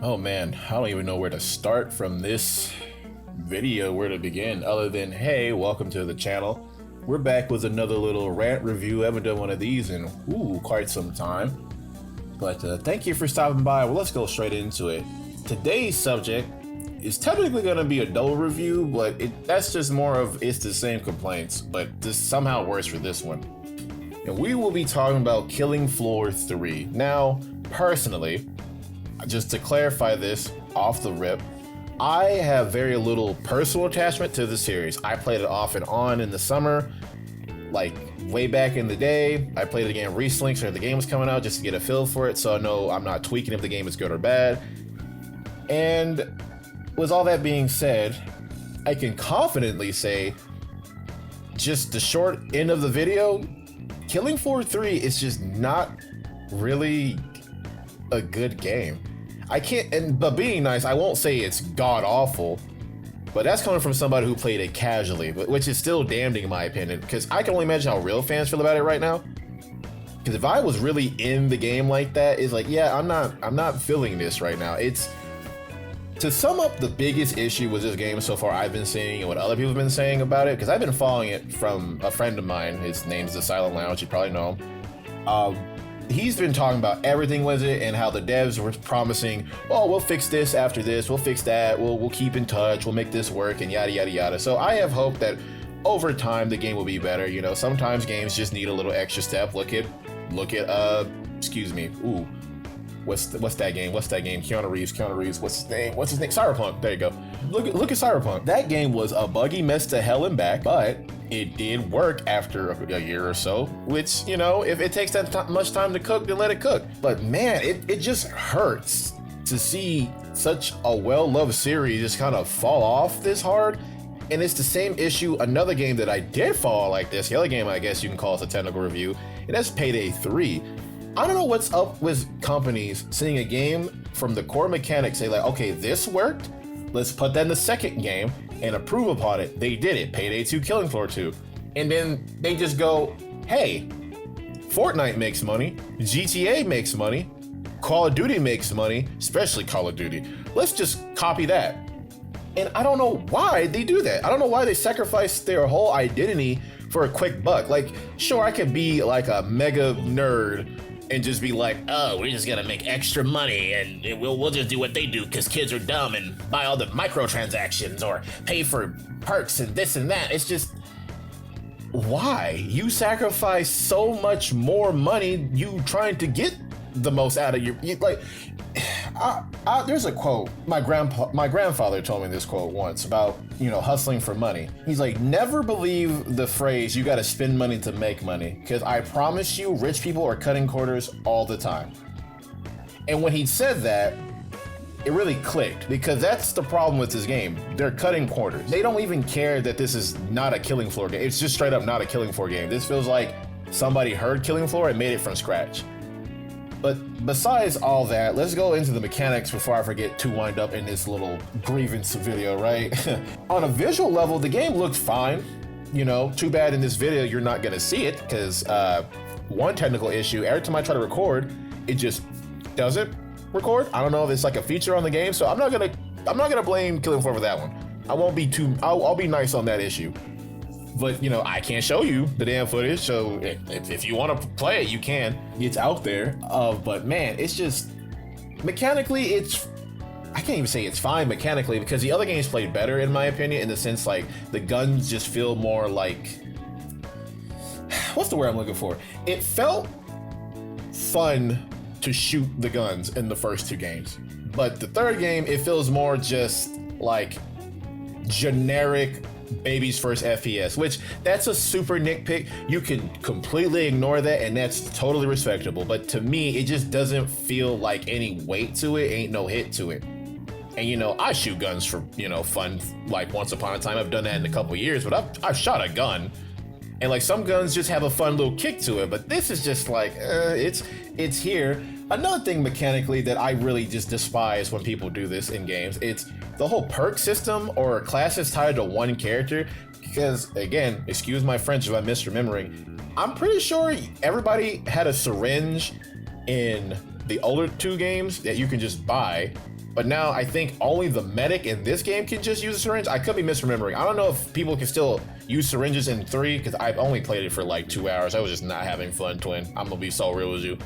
Oh man, I don't even know where to start from this video, where to begin, other than, hey, welcome to the channel. We're back with another little rant review. I haven't done one of these in, quite some time. But thank you for stopping by. Well, let's go straight into it. Today's subject is technically going to be a double review, but that's just more of it's the same complaints, but just somehow worse for this one. And we will be talking about Killing Floor 3. Now, personally, just to clarify this off the rip, I have very little personal attachment to the series. I played it off and on in the summer, like way back in the day. I played it again recently, so the game was coming out just to get a feel for it, so I know I'm not tweaking if the game is good or bad. And with all that being said, I can confidently say, just the short end of the video, Killing Floor 3 is just not really a good game. I can't, but being nice, I won't say it's god awful, but that's coming from somebody who played it casually, which is still damning in my opinion, because I can only imagine how real fans feel about it right now. Because if I was really in the game like that, it's like, yeah, I'm not feeling this right now. It's, to sum up the biggest issue with this game so far I've been seeing and what other people have been saying about it, because I've been following it from a friend of mine. His name's The Silent Lounge, you probably know him. He's been talking about everything with it and how the devs were promising, oh, we'll fix this after this, we'll fix that, we'll keep in touch, we'll make this work, and yada yada yada. So I have hope that over time the game will be better. You know, sometimes games just need a little extra step. Look at excuse me, what's that game? Keanu Reeves, what's his name? Cyberpunk, there you go. Look at Cyberpunk. That game was a buggy mess to hell and back, but it did work after a year or so, which, you know, if it takes that much time to cook, then let it cook. But man, it just hurts to see such a well-loved series just kind of fall off this hard. And it's the same issue, another game that I did fall like this, the other game I guess you can call it a technical review, and that's Payday 3. I don't know what's up with companies seeing a game from the core mechanics, say like, okay, this worked, let's put that in the second game and approve upon it. They did it, Payday 2, Killing Floor 2. And then they just go, hey, Fortnite makes money, GTA makes money, Call of Duty makes money, especially Call of Duty. Let's just copy that. And I don't know why they do that. I don't know why they sacrifice their whole identity for a quick buck. Like, sure, I could be like a mega nerd and just be like, oh, we're just gonna make extra money and we'll just do what they do because kids are dumb and buy all the microtransactions or pay for perks and this and that. It's just, why? You sacrifice so much more money you trying to get the most out of there's a quote, my grandfather told me this quote once about, you know, hustling for money. He's like, never believe the phrase, you gotta spend money to make money, because I promise you, rich people are cutting corners all the time. And when he said that, it really clicked, because that's the problem with this game. They're cutting corners. They don't even care that this is not a Killing Floor game. It's just straight up not a Killing Floor game. This feels like somebody heard Killing Floor and made it from scratch. But besides all that, let's go into the mechanics before I forget to wind up in this little grievance video, right? On a visual level, the game looked fine. You know, too bad in this video you're not gonna see it, because one technical issue, every time I try to record, it just doesn't record. I don't know if it's like a feature on the game, so I'm not gonna blame Killing Floor for that one. I'll be nice on that issue. But, you know, I can't show you the damn footage, so if you want to play it, you can. It's out there. But man, it's just, mechanically, I can't even say it's fine mechanically, because the other games played better, in my opinion, in the sense, like, the guns just feel more like, what's the word I'm looking for? It felt fun to shoot the guns in the first two games. But the third game, it feels more just like generic baby's first FPS, which that's a super nitpick. You can completely ignore that and that's totally respectable. But to me, it just doesn't feel like any weight to it, ain't no hit to it. And you know, I shoot guns for, you know, fun, like once upon a time. I've done that in a couple years, but I've shot a gun. And like some guns just have a fun little kick to it, but this is just like, it's here. Another thing mechanically that I really just despise when people do this in games, it's the whole perk system or classes tied to one character. Because again, excuse my French if I'm misremembering, I'm pretty sure everybody had a syringe in the older two games that you can just buy. but now I think only the medic in this game can just use a syringe. I could be misremembering. I don't know if people can still use syringes in 3 because I've only played it for like 2 hours. I was just not having fun, twin. I'm gonna be so real with you.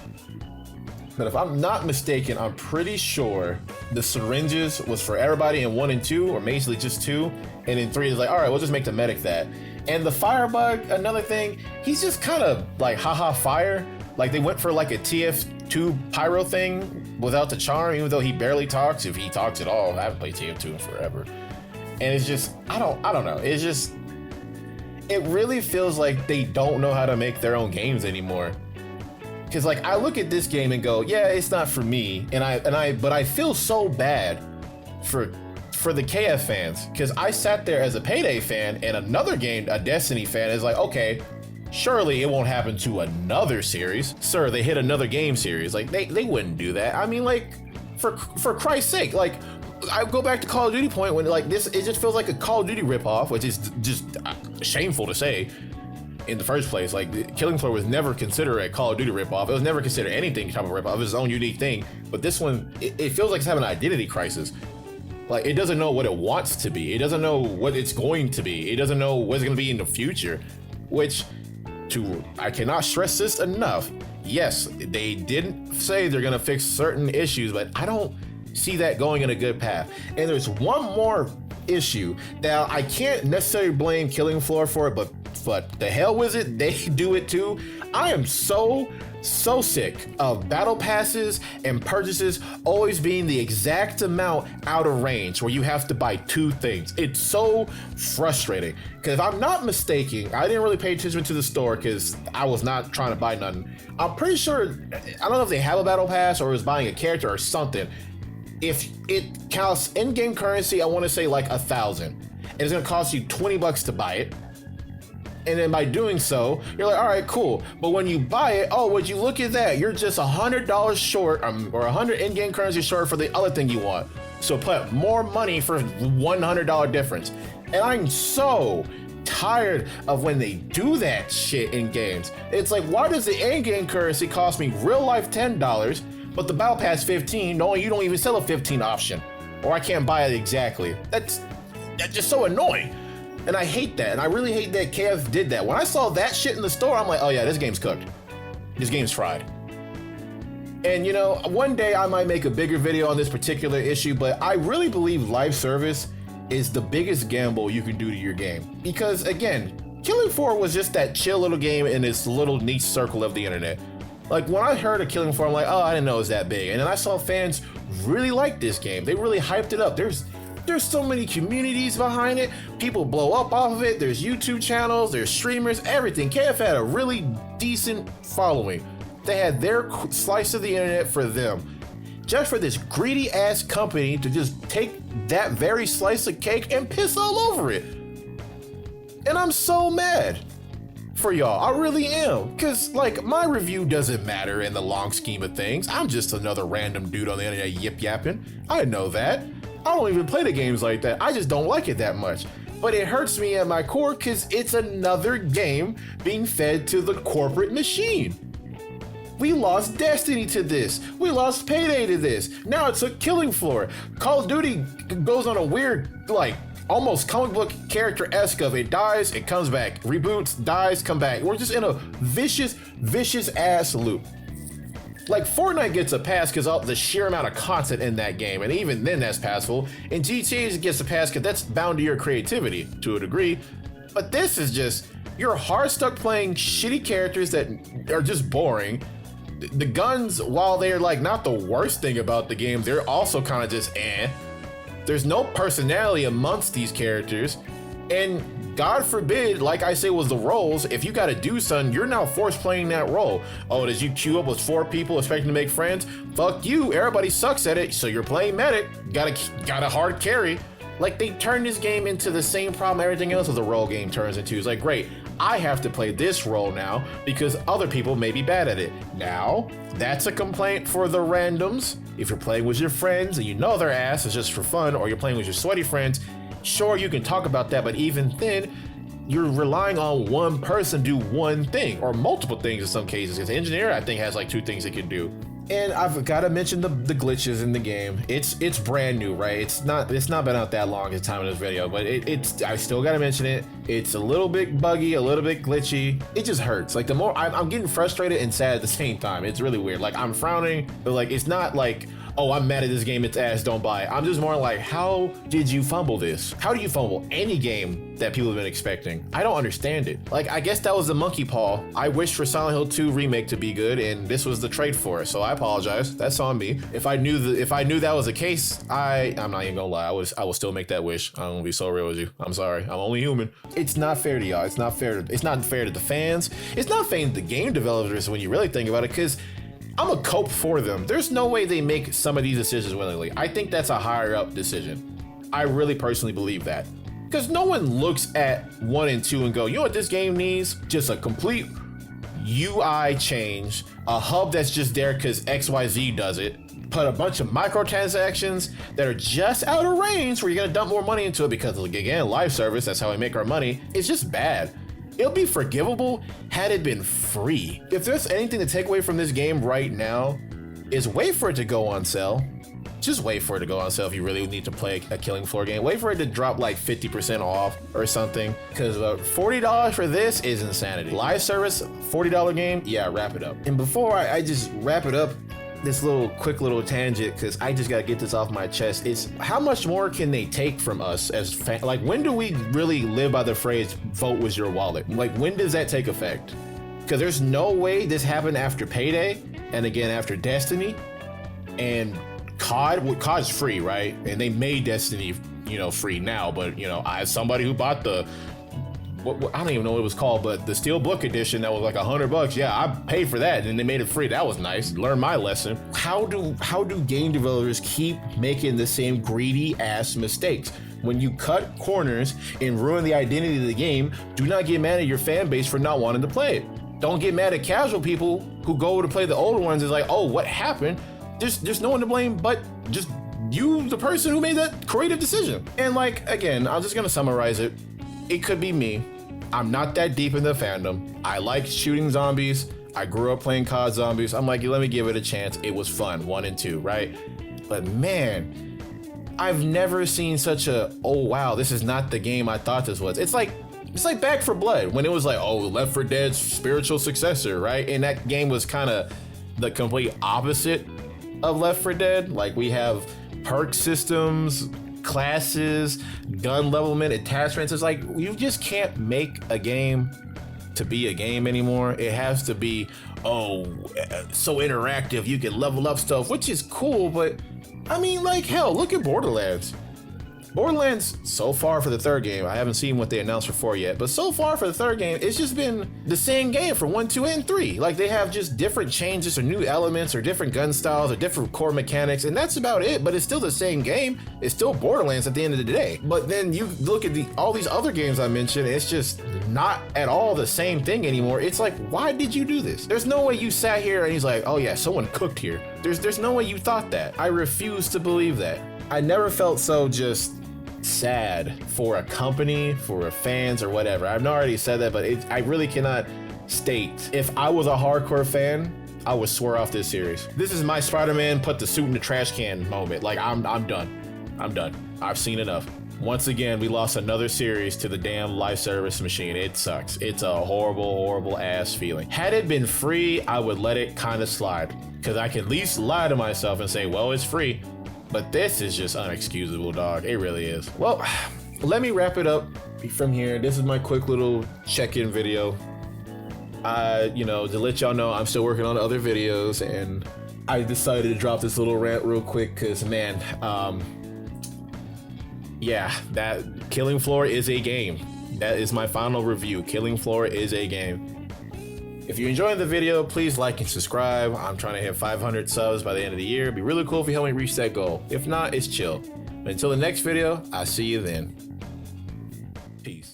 But if I'm not mistaken, I'm pretty sure the syringes was for everybody in 1 and 2, or basically just 2. And in 3, it's like, all right, we'll just make the medic that. And the firebug, another thing, he's just kind of like haha fire. Like they went for like a TF2 pyro thing without the charm, even though he barely talks, if he talks at all. I haven't played TF2 in forever. And it's just, I don't know. It's just, it really feels like they don't know how to make their own games anymore. Cause like I look at this game and go, yeah, it's not for me. But I feel so bad for the KF fans. Cause I sat there as a Payday fan and another game, a Destiny fan, is like, okay, surely it won't happen to another series. Sir, they hit another game series. Like they wouldn't do that. I mean, like for Christ's sake, like I go back to Call of Duty point when like this, it just feels like a Call of Duty ripoff, which is just shameful to say. In the first place, like Killing Floor was never considered a Call of Duty ripoff. It was never considered anything type of ripoff. It was its own unique thing. But this one, it feels like it's having an identity crisis. Like it doesn't know what it wants to be. It doesn't know what it's going to be. It doesn't know what it's going to be in the future. Which, I cannot stress this enough. Yes, they didn't say they're going to fix certain issues, but I don't see that going in a good path. And there's one more issue. Now, I can't necessarily blame Killing Floor for it, but the hell with it, they do it too. I am so sick of battle passes and purchases always being the exact amount out of range where you have to buy 2 things. It's so frustrating. Because if I'm not mistaken, I didn't really pay attention to the store because I was not trying to buy nothing. I'm pretty sure, I don't know if they have a battle pass or was buying a character or something. If it counts in-game currency, I want to say like 1,000. And it's gonna cost you $20 to buy it. And then by doing so, you're like, all right, cool. But when you buy it, oh, would you look at that? You're just $100 short, or 100 in-game currency short for the other thing you want. So put more money for $100 difference. And I'm so tired of when they do that shit in games. It's like, why does the in-game currency cost me real life $10, but the battle pass 15, knowing you don't even sell a 15 option, or I can't buy it exactly? That's just so annoying. And I hate that, and I really hate that KF did that. When I saw that shit in the store, I'm like, oh yeah, this game's cooked. This game's fried. And you know, one day I might make a bigger video on this particular issue, but I really believe live service is the biggest gamble you can do to your game. Because again, Killing Floor was just that chill little game in this little niche circle of the internet. Like when I heard of Killing Floor, I'm like, oh, I didn't know it was that big. And then I saw fans really like this game. They really hyped it up. There's so many communities behind it. People blow up off of it. There's YouTube channels, there's streamers, everything. KF had a really decent following. They had their slice of the internet for them. Just for this greedy ass company to just take that very slice of cake and piss all over it. And I'm so mad for y'all. I really am. Cause like my review doesn't matter in the long scheme of things. I'm just another random dude on the internet yip yapping. I know that. I don't even play the games like that. I just don't like it that much. But it hurts me at my core because it's another game being fed to the corporate machine. We lost Destiny to this. We lost Payday to this. Now it's a Killing Floor. Call of Duty goes on a weird, like, almost comic book character-esque of it dies, it comes back. Reboots, dies, come back. We're just in a vicious ass loop. Like Fortnite gets a pass because of the sheer amount of content in that game, and even then that's passable. And GTA gets a pass because that's bound to your creativity to a degree. But this is just, you're hard stuck playing shitty characters that are just boring. The guns, while they're like not the worst thing about the game, they're also kind of just eh. There's no personality amongst these characters. And God forbid, like I say, was the roles, if you gotta do something, you're now forced playing that role. Oh, did you queue up with 4 people expecting to make friends? Fuck you, everybody sucks at it, so you're playing medic, got a hard carry. Like they turned this game into the same problem everything else of the role game turns into. It's like, great, I have to play this role now because other people may be bad at it. Now, that's a complaint for the randoms. If you're playing with your friends and you know their ass is just for fun, or you're playing with your sweaty friends, sure, you can talk about that, but even then, you're relying on one person to do one thing, or multiple things in some cases, because the engineer, I think, has like 2 things it can do. And I've got to mention the glitches in the game. It's brand new, right? It's not been out that long at the time of this video, but it's I still got to mention it. It's a little bit buggy, a little bit glitchy. It just hurts. Like the more I'm getting frustrated and sad at the same time. It's really weird. Like I'm frowning, but like it's not like, oh, I'm mad at this game, it's ass, don't buy it. I'm just more like, how did you fumble this? How do you fumble any game that people have been expecting? I don't understand it. Like, I guess that was the monkey paw. I wished for Silent Hill 2 remake to be good, and this was the trade for it. So I apologize. That's on me. If I knew that was the case, I'm not even gonna lie. I will still make that wish. I'm gonna be so real with you. I'm sorry. I'm only human. It's not fair to y'all. It's not fair to the fans. It's not fair to the game developers when you really think about it, because I'm a cope for them. There's no way they make some of these decisions willingly. I think that's a higher up decision. I really personally believe that. Because no one looks at 1 and 2 and go, you know what this game needs? Just a complete UI change, a hub that's just there because XYZ does it, put a bunch of microtransactions that are just out of range where you're gonna dump more money into it because, again, live service, that's how we make our money. It's just bad. It'll be forgivable had it been free. If there's anything to take away from this game right now, is wait for it to go on sale. Just wait for it to go on sale if you really need to play a Killing Floor game. Wait for it to drop like 50% off or something, because $40 for this is insanity. Live service, $40 game, yeah, wrap it up. And before I just wrap it up, this quick little tangent, because I just gotta get this off my chest, is how much more can they take from us as fans? Like, when do we really live by the phrase vote with your wallet? Like, when does that take effect? Because there's no way this happened after Payday, and again after Destiny, and COD's free, right? And they made Destiny, free now, but as somebody who bought the I don't even know what it was called, but the Steelbook edition that was like $100. Yeah, I paid for that, and they made it free. That was nice. Learned my lesson. How do game developers keep making the same greedy ass mistakes? When you cut corners and ruin the identity of the game, do not get mad at your fan base for not wanting to play it. Don't get mad at casual people who go to play the older ones. It's like, oh, what happened? There's no one to blame but just you, the person who made that creative decision. And like, again, I'm just gonna summarize it. It could be me. I'm not that deep in the fandom. I like shooting zombies. I grew up playing COD zombies. I'm like, let me give it a chance. It was fun, 1 and 2, right? But man, I've never seen such a, oh wow, this is not the game I thought this was. It's like Back 4 Blood, when it was like, oh, Left 4 Dead's spiritual successor, right? And that game was kind of the complete opposite of Left 4 Dead. Like, we have perk systems, classes, gun levelment, attachments. It's like, you just can't make a game to be a game anymore. It has to be, oh, so interactive, you can level up stuff, which is cool, but I mean, like, hell, look at Borderlands. Borderlands, so far for the 3rd game, I haven't seen what they announced for 4 yet, but so far for the 3rd game, it's just been the same game for 1, 2, and 3. Like, they have just different changes or new elements or different gun styles or different core mechanics, and that's about it, but it's still the same game. It's still Borderlands at the end of the day. But then you look at all these other games I mentioned, it's just not at all the same thing anymore. It's like, why did you do this? There's no way you sat here and he's like, oh yeah, someone cooked here. There's no way you thought that. I refuse to believe that. I never felt so just sad for a company, for fans, or whatever. I've already said that, but I really cannot state. If I was a hardcore fan, I would swear off this series. This is my Spider-Man put the suit in the trash can moment. Like, I'm done. I'm done. I've seen enough. Once again, we lost another series to the damn live service machine. It sucks. It's a horrible, horrible ass feeling. Had it been free, I would let it kind of slide, because I can at least lie to myself and say, well, it's free. But this is just unexcusable, dog. It really is. Well, let me wrap it up from here. This is my quick little check-in video. To let y'all know, I'm still working on other videos, and I decided to drop this little rant real quick because, man, yeah, that Killing Floor is a game. That is my final review. Killing Floor is a game. If you're enjoying the video, please like and subscribe. I'm trying to hit 500 subs by the end of the year. It'd be really cool if you help me reach that goal. If not, it's chill. But until the next video, I'll see you then. Peace.